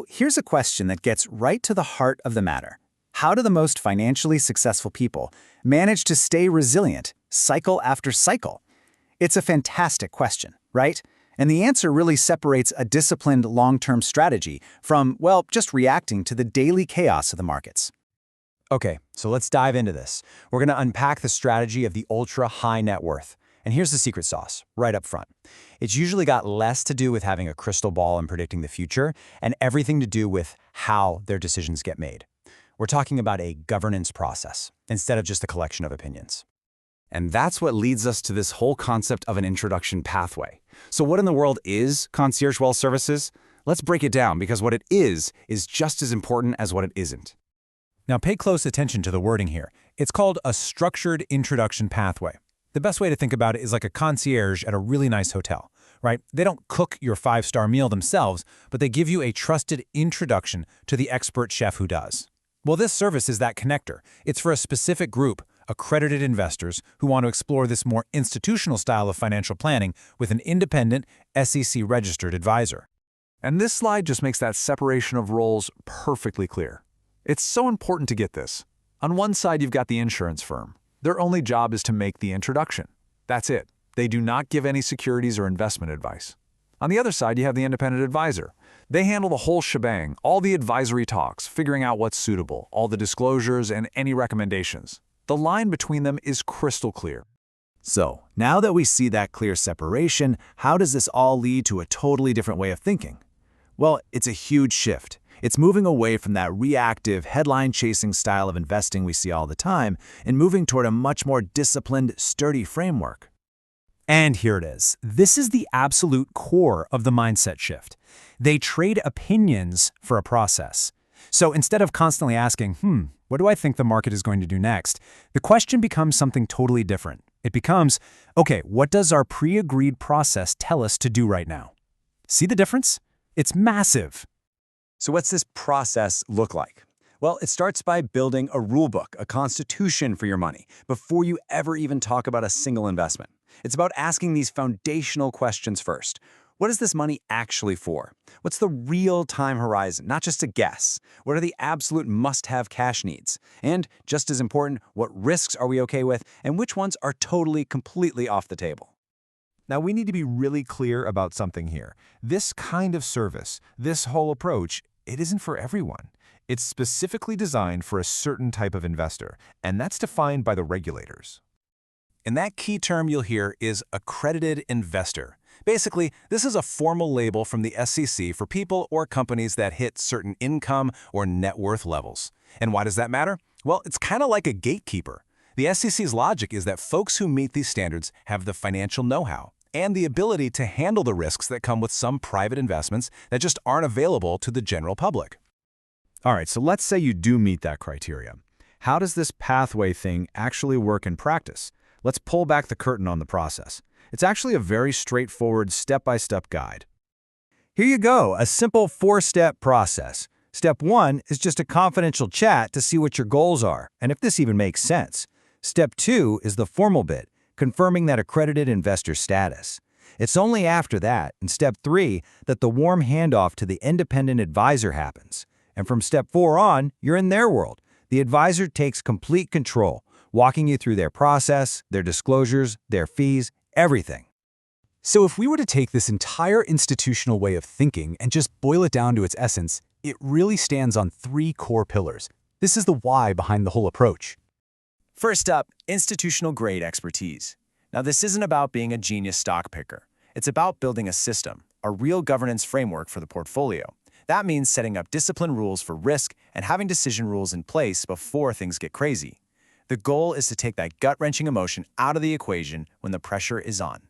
Here's a question that gets right to the heart of the matter. How do the most financially successful people manage to stay resilient, cycle after cycle? It's a fantastic question, right? And the answer really separates a disciplined long-term strategy from, well, just reacting to the daily chaos of the markets. Okay, so let's dive into this. We're going to unpack the strategy of the ultra-high net worth. And here's the secret sauce, right up front. It's usually got less to do with having a crystal ball and predicting the future, and everything to do with how their decisions get made. We're talking about a governance process, instead of just a collection of opinions. And that's what leads us to this whole concept of an introduction pathway. So what in the world is Concierge Wealth Services? Let's break it down, because what it is just as important as what it isn't. Now pay close attention to the wording here. It's called a structured introduction pathway. The best way to think about it is like a concierge at a really nice hotel, right? They don't cook your 5-star meal themselves, but they give you a trusted introduction to the expert chef who does. Well, this service is that connector. It's for a specific group, accredited investors, who want to explore this more institutional style of financial planning with an independent, SEC-registered advisor. And this slide just makes that separation of roles perfectly clear. It's so important to get this. On one side, you've got the insurance firm. Their only job is to make the introduction. That's it. They do not give any securities or investment advice. On the other side, you have the independent advisor. They handle the whole shebang, all the advisory talks, figuring out what's suitable, all the disclosures, and any recommendations. The line between them is crystal clear. So, now that we see that clear separation, how does this all lead to a totally different way of thinking? Well, it's a huge shift. It's moving away from that reactive, headline-chasing style of investing we see all the time and moving toward a much more disciplined, sturdy framework. And here it is. This is the absolute core of the mindset shift. They trade opinions for a process. So instead of constantly asking, what do I think the market is going to do next? The question becomes something totally different. It becomes, okay, what does our pre-agreed process tell us to do right now? See the difference? It's massive. So what's this process look like? Well, it starts by building a rule book, a constitution for your money, before you ever even talk about a single investment. It's about asking these foundational questions first. What is this money actually for? What's the real time horizon, not just a guess? What are the absolute must-have cash needs? And just as important, what risks are we okay with, and which ones are totally, completely off the table? Now, we need to be really clear about something here. This kind of service, this whole approach, it isn't for everyone. It's specifically designed for a certain type of investor, and that's defined by the regulators. And that key term you'll hear is accredited investor. Basically, this is a formal label from the SEC for people or companies that hit certain income or net worth levels. And why does that matter? Well, it's kind of like a gatekeeper. The SEC's logic is that folks who meet these standards have the financial know-how and the ability to handle the risks that come with some private investments that just aren't available to the general public. All right, so let's say you do meet that criteria. How does this pathway thing actually work in practice? Let's pull back the curtain on the process. It's actually a very straightforward step-by-step guide. Here you go, a simple 4-step process. Step 1 is just a confidential chat to see what your goals are, and if this even makes sense. Step 2 is the formal bit, confirming that accredited investor status. It's only after that, in Step 3, that the warm handoff to the independent advisor happens. And from Step 4 on, you're in their world. The advisor takes complete control, walking you through their process, their disclosures, their fees, everything. So if we were to take this entire institutional way of thinking and just boil it down to its essence, it really stands on 3 core pillars. This is the why behind the whole approach. First up, institutional-grade expertise. Now, this isn't about being a genius stock picker. It's about building a system, a real governance framework for the portfolio. That means setting up disciplined rules for risk and having decision rules in place before things get crazy. The goal is to take that gut-wrenching emotion out of the equation when the pressure is on.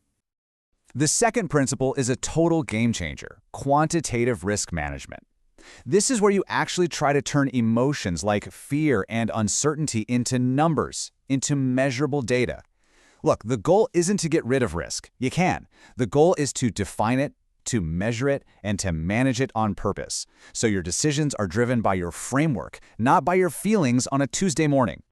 The second principle is a total game changer: quantitative risk management. This is where you actually try to turn emotions like fear and uncertainty into numbers, into measurable data. Look, the goal isn't to get rid of risk. You can. The goal is to define it, to measure it, and to manage it on purpose. So your decisions are driven by your framework, not by your feelings on a Tuesday morning.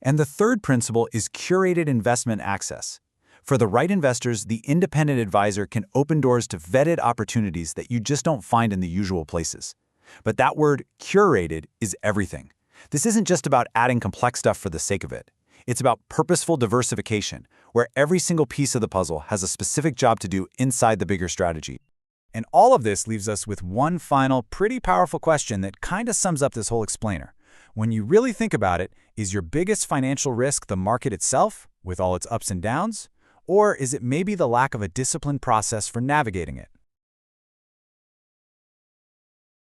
And the third principle is curated investment access. For the right investors, the independent advisor can open doors to vetted opportunities that you just don't find in the usual places. But that word curated is everything. This isn't just about adding complex stuff for the sake of it. It's about purposeful diversification, where every single piece of the puzzle has a specific job to do inside the bigger strategy. And all of this leaves us with one final, pretty powerful question that kind of sums up this whole explainer. When you really think about it, is your biggest financial risk the market itself, with all its ups and downs? Or is it maybe the lack of a disciplined process for navigating it?